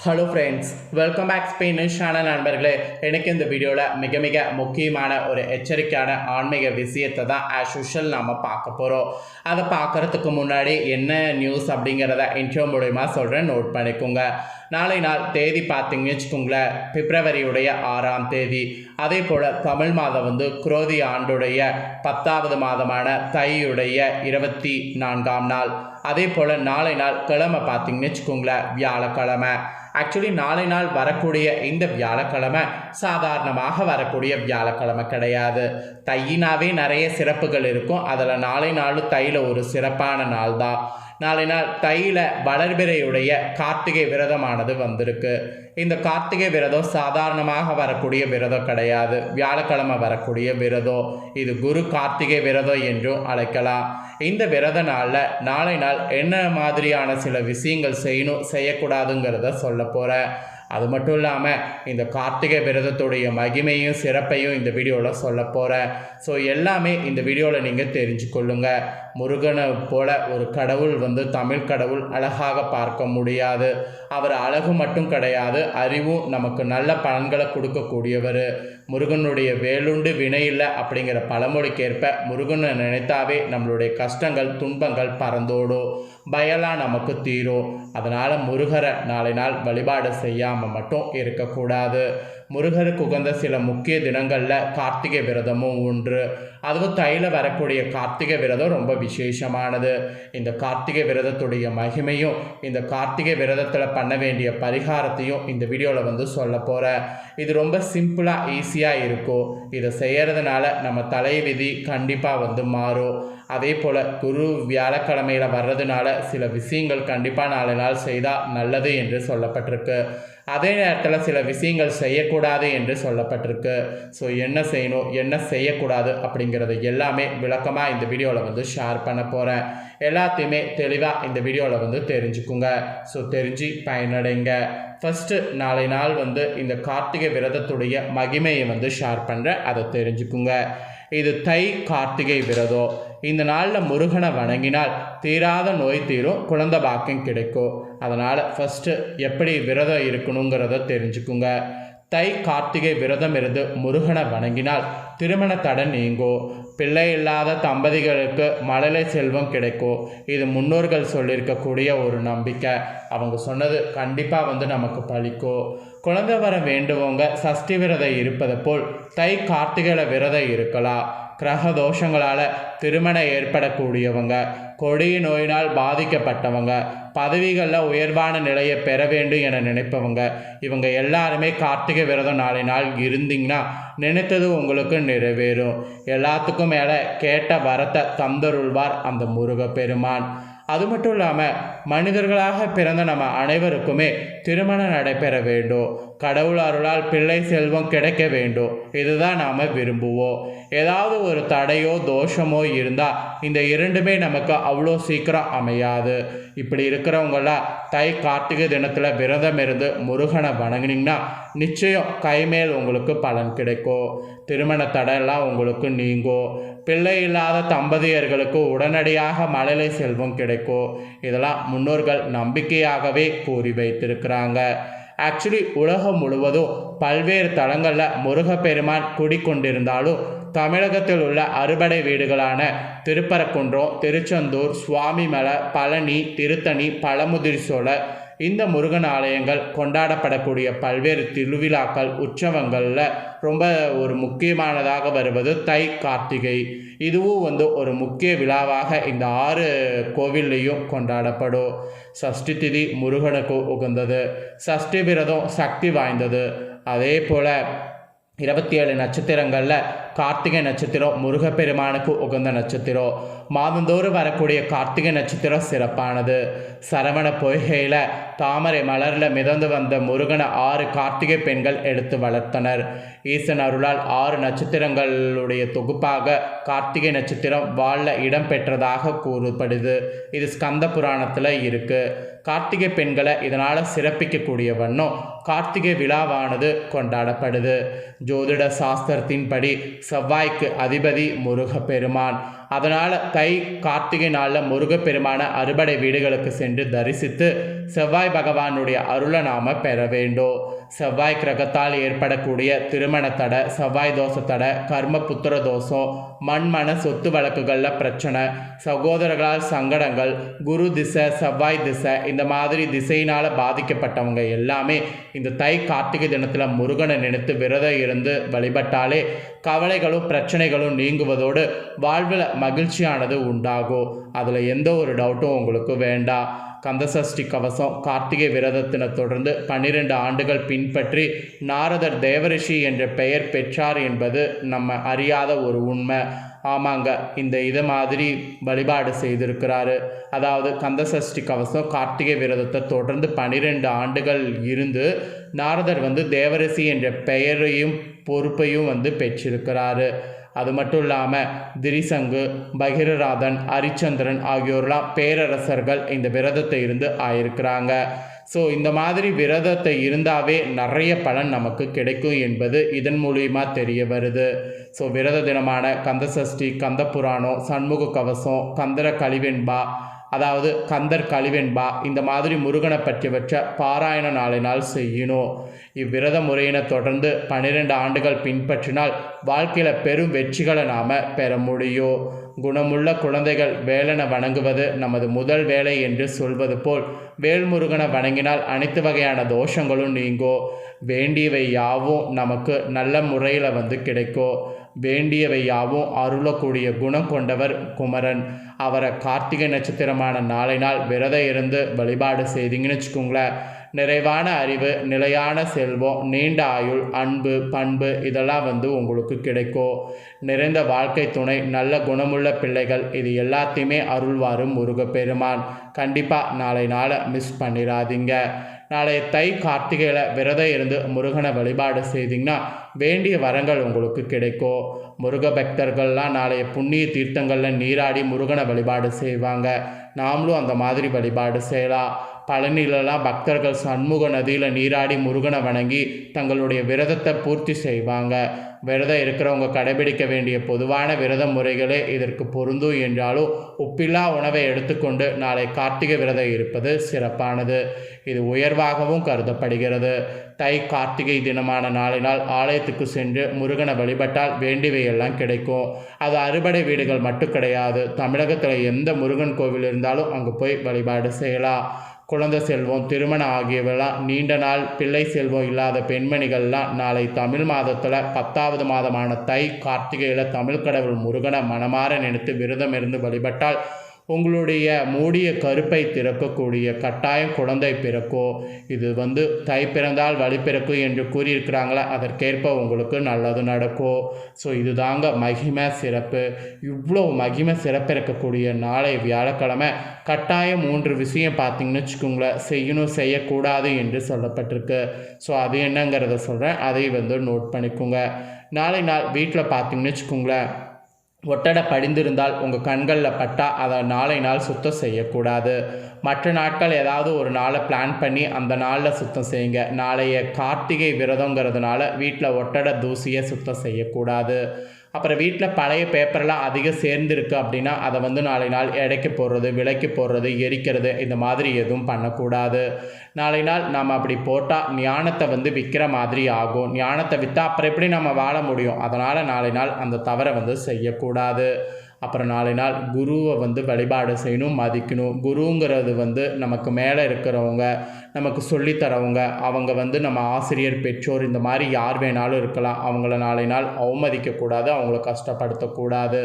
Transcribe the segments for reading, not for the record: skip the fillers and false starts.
Hello friends, welcome back ஸ்பெயினிஷான நண்பர்களே. எனக்கு இந்த வீடியோவில் மிக மிக முக்கியமான ஒரு எச்சரிக்கையான ஆன்மீக விஷயத்தை தான் ஆஸ் யூஷுவல் நாம் பார்க்க போகிறோம். அதை பார்க்குறதுக்கு முன்னாடி என்ன நியூஸ் அப்படிங்கிறத இன்ட்ரோ மூலமா சொல்கிறேன், நோட் பண்ணிக்கோங்க. நாளை நாள் தேதி பார்த்தீங்கன்னு வச்சுக்கோங்களேன், பிப்ரவரியுடைய 6ஆம் தேதி. அதே போல் தமிழ் மாதம் குரோதி ஆண்டுடைய 10வது மாதமான தையுடைய 24ஆம் நாள். அதே போல் நாளை நாள் கிழமை பார்த்தீங்கன்னு வச்சுக்கோங்களேன், வியாழக்கிழமை. ஆக்சுவலி நாளை நாள் வரக்கூடிய இந்த வியாழக்கிழமை சாதாரணமாக வரக்கூடிய வியாழக்கிழமை கிடையாது. தையினாவே நிறைய சிறப்புகள் இருக்கும். அதில் நாளை நாள் தையில் ஒரு சிறப்பான நாள் தான். நாளை நாள் தையில் வளர்பிறையுடைய கார்த்திகை விரதமானது வந்திருக்கு. இந்த கார்த்திகை விரதம் சாதாரணமாக வரக்கூடிய விரதம் கிடையாது, வியாழக்கிழமை வரக்கூடிய விரதம். இது குரு கார்த்திகை விரதம் என்றும் அழைக்கலாம். இந்த விரத நாளில் நாளை நாள் என்ன மாதிரியான சில விஷயங்கள் செய்யக்கூடாதுங்கிறத சொல்ல போகிறேன். அது மட்டும் இல்லாமல் இந்த கார்த்திகை விரதத்துடைய மகிமையும் சிறப்பையும் இந்த வீடியோவில் சொல்ல போகிறேன். ஸோ எல்லாமே இந்த வீடியோவில் நீங்கள் தெரிஞ்சுக்கொள்ளுங்க. முருகனை போல ஒரு கடவுள் தமிழ் கடவுள் அழகாக பார்க்க முடியாது. அவர் அழகு மட்டும் கிடையாது, அறிவும் நமக்கு நல்ல பலன்களை கொடுக்கக்கூடியவர். முருகனுடைய வேலுண்டு வினையில்லை அப்படிங்கிற பழமொழிக்கேற்ப முருகனை நினைத்தாவே நம்மளுடைய கஷ்டங்கள் துன்பங்கள் பறந்தோடும், பயலாம் நமக்கு தீரும். அதனால் முருகரை நாளை நாள் வழிபாடு செய்யாமல் மட்டும் இருக்கக்கூடாது. முருகருக்கு உகந்த சில முக்கிய தினங்களில் கார்த்திகை விரதமும் ஒன்று. அதுவும் தையில் வரக்கூடிய கார்த்திகை விரதம் ரொம்ப விசேஷமானது. இந்த கார்த்திகை விரதத்துடைய மகிமையும் இந்த கார்த்திகை விரதத்தில் பண்ண வேண்டிய பரிகாரத்தையும் இந்த வீடியோவில் சொல்ல போகிறேன். இது ரொம்ப சிம்பிளாக ஈஸியாக இருக்கும். இதை செய்கிறதுனால நம்ம தலை விதி கண்டிப்பாக மாறும். அதே போல் குரு வியாழக்கிழமையில் வர்றதுனால சில விஷயங்கள் கண்டிப்பாக நாளை நாள் செய்தால் நல்லது என்று சொல்லப்பட்டிருக்கு. அதே நேரத்தில் சில விஷயங்கள் செய்யக்கூடாது என்று சொல்லப்பட்டிருக்கு. ஸோ என்ன செய்யணும் என்ன செய்யக்கூடாது அப்படிங்கிறது எல்லாமே விளக்கமாக இந்த வீடியோவில் ஷேர் பண்ண போகிறேன். எல்லாத்தையுமே தெளிவாக இந்த வீடியோவில் தெரிஞ்சுக்குங்க. ஸோ தெரிஞ்சு பயனடைங்க. ஃபஸ்ட்டு நாளை நாள் இந்த கார்த்திகை விரதத்துடைய மகிமையை ஷேர் பண்ணுறேன், அதை தெரிஞ்சுக்குங்க. இது தை கார்த்திகை விரதம். இந்த நாளில் முருகனை வணங்கினால் தீராத நோய் தீரும், குழந்தை பாக்கியம் கிடைக்கும். அதனால் ஃபஸ்ட்டு எப்படி விரதம் இருக்கணுங்கிறத தெரிஞ்சுக்குங்க. தை கார்த்திகை விரதம் இருந்து முருகனை வணங்கினால் திருமண தடை நீங்கும். பிள்ளை இல்லாத தம்பதிகளுக்கு மழலை செல்வம் கிடைக்கும். இது முன்னோர்கள் சொல்லியிருக்கக்கூடிய ஒரு நம்பிக்கை. அவங்க சொன்னது கண்டிப்பாக நமக்கு பலிக்கும். குழந்தை வர வேண்டுவங்க சஷ்டி விரதம் இருப்பது போல் தை கார்த்திகை விரதம் இருக்கலாம். கிரக தோஷங்களால் திருமணம் ஏற்படக்கூடியவங்க, கொடிய நோயினால் பாதிக்கப்பட்டவங்க, பதவிகளில் உயர்வான நிலையை பெற வேண்டும் என நினைப்பவங்க, இவங்க எல்லாருமே கார்த்திகை விரதம் நாளை நாள் இருந்தீங்கன்னா நினைத்தது உங்களுக்கு நிறைவேறும். எல்லாத்துக்கும் மேலே கேட்ட வரத்தை தந்தருள்வார் அந்த முருகப்பெருமான். அது மட்டும் இல்லாமல் மனிதர்களாக பிறந்த நம்ம அனைவருக்குமே திருமணம் நடைபெற வேண்டும். கடவுள் அருளால் பிள்ளை செல்வம் கிடைக்க வேண்டும். இதுதான் நாம் விரும்புவோம். ஏதாவது ஒரு தடையோ தோஷமோ இருந்தால் இந்த இரண்டுமே நமக்கு அவ்வளோ சீக்கிரம் அமையாது. இப்படி இருக்கிறவங்களாம் தை கார்த்திகை தினத்தில் விரதம் இருந்து முருகனை வணங்கினீங்கன்னா நிச்சயம் கைமேல் உங்களுக்கு பலன் கிடைக்கும். திருமண தடையெல்லாம் உங்களுக்கு நீங்கும். பிள்ளை இல்லாத தம்பதியர்களுக்கு உடனடியாக மழலை செல்வம் கிடைக்கும். இதெல்லாம் முன்னோர்கள் நம்பிக்கையாகவே கூறி வைத்திருக்கிறாங்க. ஆக்சுவலி உலகம் முழுவதும் பல்வேறு தலங்களில் முருகப்பெருமான் குடிக்கொண்டிருந்தாலும் தமிழகத்தில் உள்ள அறுபடை வீடுகளான திருப்பரங்குன்றம், திருச்செந்தூர், சுவாமிமலை, பழனி, திருத்தணி, பழமுதிர்சோலை இந்த முருகன் ஆலயங்கள் கொண்டாடப்படக்கூடிய பல்வேறு திருவிழாக்கள் உற்சவங்களில் ரொம்ப ஒரு முக்கியமானதாக வருவது தை கார்த்திகை. இதுவும் ஒரு முக்கிய விழாவாக இந்த 6 கோவில்லையும் கொண்டாடப்படும். சஷ்டி திதி முருகனுக்கு உகந்தது. சஷ்டி விரதம் சக்தி வாய்ந்தது. அதே போல் 27 நட்சத்திரங்களில் கார்த்திகை நட்சத்திரம் முருகப்பெருமானுக்கு உகந்த நட்சத்திரம். மாதந்தோறும் வரக்கூடிய கார்த்திகை நட்சத்திரம் சிறப்பானது. சரவண பொய்கையில் தாமரை மலரில் மிதந்து வந்த முருகனை 6 கார்த்திகை பெண்கள் எடுத்து வளர்த்தனர். ஈசன் அருளால் 6 நட்சத்திரங்களுடைய தொகுப்பாக கார்த்திகை நட்சத்திரம் வாழில் இடம் பெற்றதாக கூறப்படுது. இது ஸ்கந்த புராணத்தில் இருக்குது. கார்த்திகை பெண்களை இதனால் சிறப்பிக்கக்கூடிய வண்ணம் கார்த்திகை விழாவானது கொண்டாடப்படுது. ஜோதிட சாஸ்திரத்தின்படி செவ்வாய்க்கு அதிபதி முருகப்பெருமான். அதனால் தை கார்த்திகை நாளில் முருகப்பெருமான அறுபடை வீடுகளுக்கு சென்று தரிசித்து செவ்வாய் பகவானுடைய அருளை நாம் பெற வேண்டும். செவ்வாய் கிரகத்தால் ஏற்படக்கூடிய திருமண தடை, செவ்வாய் தோஷ தடை, கர்ம புத்திர தோஷம், மண்மன சொத்து வழக்குகளில் பிரச்சனை, சகோதரர்களால் சங்கடங்கள், குரு திசை, செவ்வாய் திசை, இந்த மாதிரி திசையினால் பாதிக்கப்பட்டவங்க எல்லாமே இந்த தை கார்த்திகை தினத்தில் முருகனை நினைத்து விரதம் இருந்து வழிபட்டாலே கவலைகளும் பிரச்சனைகளும் நீங்குவதோடு வாழ்வில் மகிழ்ச்சியானது உண்டாகும். அதில் எந்த ஒரு டவுட்டும் உங்களுக்கு வேண்டாம். கந்தசஷ்டி கவசம் கார்த்திகை விரதத்தினை தொடர்ந்து 12 ஆண்டுகள் பின்பற்றி நாரதர் தேவரிஷி என்ற பெயர் பெற்றார் என்பது நம்ம அறியாத ஒரு உண்மை. ஆமாங்க, இது மாதிரி வழிபாடு செய்திருக்கிறாரு. அதாவது கந்தசஷ்டி கவசம் கார்த்திகை விரதத்தை தொடர்ந்து 12 ஆண்டுகள் இருந்து நாரதர் தேவரிஷி என்ற பெயரையும் பொறுப்பையும் பெற்றிருக்கிறாரு. அது மட்டும் இல்லாமல் திரிசங்கு, பகிரராதன், ஹரிச்சந்திரன் ஆகியோர்லாம் பேரரசர்கள் இந்த விரதத்தை இருந்து ஆயிருக்கிறாங்க. ஸோ இந்த மாதிரி விரதத்தை இருந்தாவே நிறைய பலன் நமக்கு கிடைக்கும் என்பது இதன் மூலியமாக தெரிய வருது. ஸோ விரத தினமான கந்தசஷ்டி, கந்த புராணம், சண்முக கவசம், கந்தர கலிவெண்பா, அதாவது கந்தர் கலிவெண்பா, இந்த மாதிரி முருகனை பற்றியவற்றை பாராயண நாளினால் செய்யணும். இவ்விரத முறையினை தொடர்ந்து 12 ஆண்டுகள் பின்பற்றினால் வாழ்க்கையில் பெரும் வெற்றிகளை நாம் பெற முடியும். குணமுள்ள குழந்தைகள் வேலனை வணங்குவது நமது முதல் வேலை என்று சொல்வது போல் வேல்முருகனை வணங்கினால் அனைத்து வகையான தோஷங்களும் நீங்கும். வேண்டியவை யாவும் நமக்கு நல்ல முறையில் கிடைக்கும். வேண்டியவை யாவும் அருளக்கூடிய குணம் கொண்டவர் குமரன். அவரை கார்த்திகை நட்சத்திரமான நாளை நாள் விரதம் இருந்து வழிபாடு செய்தீங்கன்னு வச்சுக்கோங்களேன், நிறைவான அறிவு, நிலையான செல்வம், நீண்ட ஆயுள், அன்பு, பண்பு இதெல்லாம் உங்களுக்கு கிடைக்கும். நிறைந்த வாழ்க்கை துணை, நல்ல குணமுள்ள பிள்ளைகள், இது எல்லாத்தையுமே அருள்வாரும் முருகப்பெருமான். கண்டிப்பாக நாளை நாளை மிஸ் பண்ணிடாதீங்க. நாளைய தை கார்த்திகையில் விரதம் இருந்து முருகனை வழிபாடு செய்தீங்கன்னா வேண்டிய வரங்கள் உங்களுக்கு கிடைக்கும். முருக பக்தர்கள்லாம் நாளைய புண்ணிய தீர்த்தங்களில் நீராடி முருகனை வழிபாடு செய்வாங்க. நாமளும் அந்த மாதிரி வழிபாடு செய்யலாம். பழனிலெலாம் பக்தர்கள் சண்முக நதியில் நீராடி முருகனை வணங்கி தங்களுடைய விரதத்தை பூர்த்தி செய்வாங்க. விரதம் இருக்கிறவங்க கடைபிடிக்க வேண்டிய பொதுவான விரத முறைகளே இதற்கு பொருந்தும் என்றாலும் உப்பில்லா உணவை எடுத்துக்கொண்டு நாளை கார்த்திகை விரதம் இருப்பது சிறப்பானது. இது உயர்வாகவும் கருதப்படுகிறது. தை கார்த்திகை தினமான நாளினால் ஆலயத்துக்கு சென்று முருகனை வழிபட்டால் வேண்டியவையெல்லாம் கிடைக்கும். அது அறுபடை வீடுகள் மட்டும் கிடையாது. தமிழகத்தில் எந்த முருகன் கோவில் இருந்தாலும் அங்கே போய் வழிபாடு செய்யலாம். குழந்தை செல்வம், திருமணம் ஆகியவெல்லாம் நீண்ட நாள் பிள்ளை செல்வம் இல்லாத பெண்மணிகள்லாம் நாளை தமிழ் மாதத்தில் 10வது மாதமான தை கார்த்திகையில் தமிழ் கடவுள் முருகனை மனமாற நினைத்து விரதம் இருந்து வழிபட்டால் உங்களுடைய மூடிய கருப்பை திறக்கக்கூடிய கட்டாயம் குழந்தை பிறக்கும். இது தை பிறந்தால் வழி பிறக்கும் என்று கூறியிருக்கிறாங்களே, அதற்கேற்ப உங்களுக்கு நல்லது நடக்கும். ஸோ இதுதாங்க மகிமை சிறப்பு. இவ்வளோ மகிமை சிறப்பிறக்கக்கூடிய நாளை வியாழக்கிழமை கட்டாயம் 3 விஷயம் பார்த்தீங்கன்னு வச்சுக்கோங்களேன், செய்யணும் செய்யக்கூடாது என்று சொல்லப்பட்டிருக்கு. ஸோ அது என்னங்கிறத சொல்கிறேன், அதை நோட் பண்ணிக்கோங்க. நாளை நாள் வீட்டில் பார்த்தீங்கன்னு வச்சுக்கோங்களேன், ஒட்டடை படிந்திருந்தால் உங்கள் கண்களில் பட்டால் அதை நாளை நாள் சுத்தம் செய்யக்கூடாது. மற்ற நாட்கள் ஏதாவது ஒரு நாளை பிளான் பண்ணி அந்த நாளில் சுத்தம் செய்யுங்க. நாளைய கார்த்திகை விரதங்கிறதுனால வீட்டில் ஒட்டடை தூசியை சுத்தம் செய்யக்கூடாது. அப்புறம் வீட்டில் பழைய பேப்பர்லாம் அதிகம் சேர்ந்துருக்கு அப்படின்னா அதை நாளை நாள் எடைக்கு போடுறது, விலைக்கு போடுறது, எரிக்கிறது, இந்த மாதிரி எதுவும் பண்ணக்கூடாது. நாளை நாள் நாம் அப்படி போட்டால் ஞானத்தை விற்கிற மாதிரி ஆகும். ஞானத்தை விற்றா அப்புறம் எப்படி நம்ம வாழ முடியும்? அதனால் நாளை நாள் அந்த தவறை செய்யக்கூடாது. அப்புறம் நாளை நாள் குருவை வழிபாடு செய்யணும், மதிக்கணும். குருங்கிறது நமக்கு மேலே இருக்கிறவங்க, நமக்கு சொல்லித்தரவங்க, அவங்க நம்ம ஆசிரியர், பெற்றோர், இந்த மாதிரி யார் வேணாலும் இருக்கலாம். அவங்கள நாளை நாள் அவமதிக்கக்கூடாது, அவங்கள கஷ்டப்படுத்தக்கூடாது.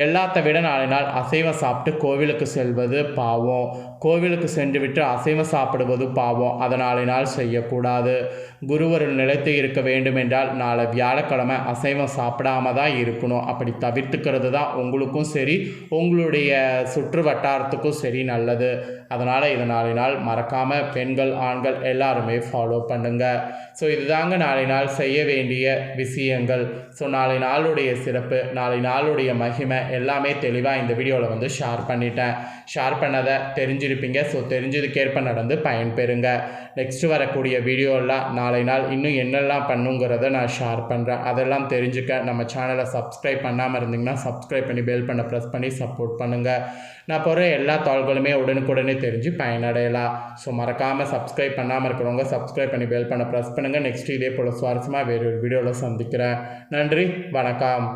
எல்லாத்த விட நாளை நாள் அசைவம் சாப்பிட்டு கோவிலுக்கு செல்வது பாவம். கோவிலுக்கு சென்று விட்டு அசைவம் சாப்பிடுவது பாவம். அதை நாளை நாள் செய்யக்கூடாது. குருவருள் நிலைத்து இருக்க வேண்டும் என்றால் நாளை வியாழக்கிழமை அசைவம் சாப்பிடாம தான் இருக்கணும். அப்படி தவிர்த்துக்கிறது தான் உங்களுக்கும் சரி, உங்களுடைய சுற்று வட்டாரத்துக்கும் சரி நல்லது. அதனால் இதை நாளை நாள் மறக்காமல் பெண்கள் பெண்கள் ஆண்கள் எல்லாருமே ஃபாலோ பண்ணுங்கள். ஸோ இதுதாங்க நாளை நாள் செய்ய வேண்டிய விஷயங்கள். ஸோ நாளை நாளுடைய சிறப்பு, நாளை நாளுடைய மகிமை எல்லாமே தெளிவாக இந்த வீடியோவில் வந்து ஷேர் பண்ணிட்டேன். ஷேர் பண்ணதை தெரிஞ்சிருப்பீங்க. ஸோ தெரிஞ்சதுக்கேற்ப நடந்து பயன்பெறுங்க. நெக்ஸ்ட்டு வரக்கூடிய வீடியோலாம் நாளை நாள் இன்னும் என்னெல்லாம் பண்ணுங்கிறத நான் ஷேர் பண்ணுறேன். அதெல்லாம் தெரிஞ்சுக்க நம்ம சேனலை சப்ஸ்கிரைப் பண்ணாமல் இருந்தீங்கன்னா சப்ஸ்கிரைப் பண்ணி பெல் பண்ண ப்ரெஸ் பண்ணி சப்போர்ட் பண்ணுங்கள். நான் போகிற எல்லா தாள்களுமே உடனுக்குடனே தெரிஞ்சு பயனடையலாம். ஸோ மறக்காமல் சப்ஸ்கிரைப் பண்ணாமல் இருக்கிறவங்க சப்ஸ்கிரைப் பண்ணி பெல் பண்ண ப்ரெஸ் பண்ணுங்கள். நெக்ஸ்ட் இதே போல் சுவாரஸ்யமாக வேறு ஒரு வீடியோவில் சந்திக்கிறேன். நன்றி, வணக்கம்.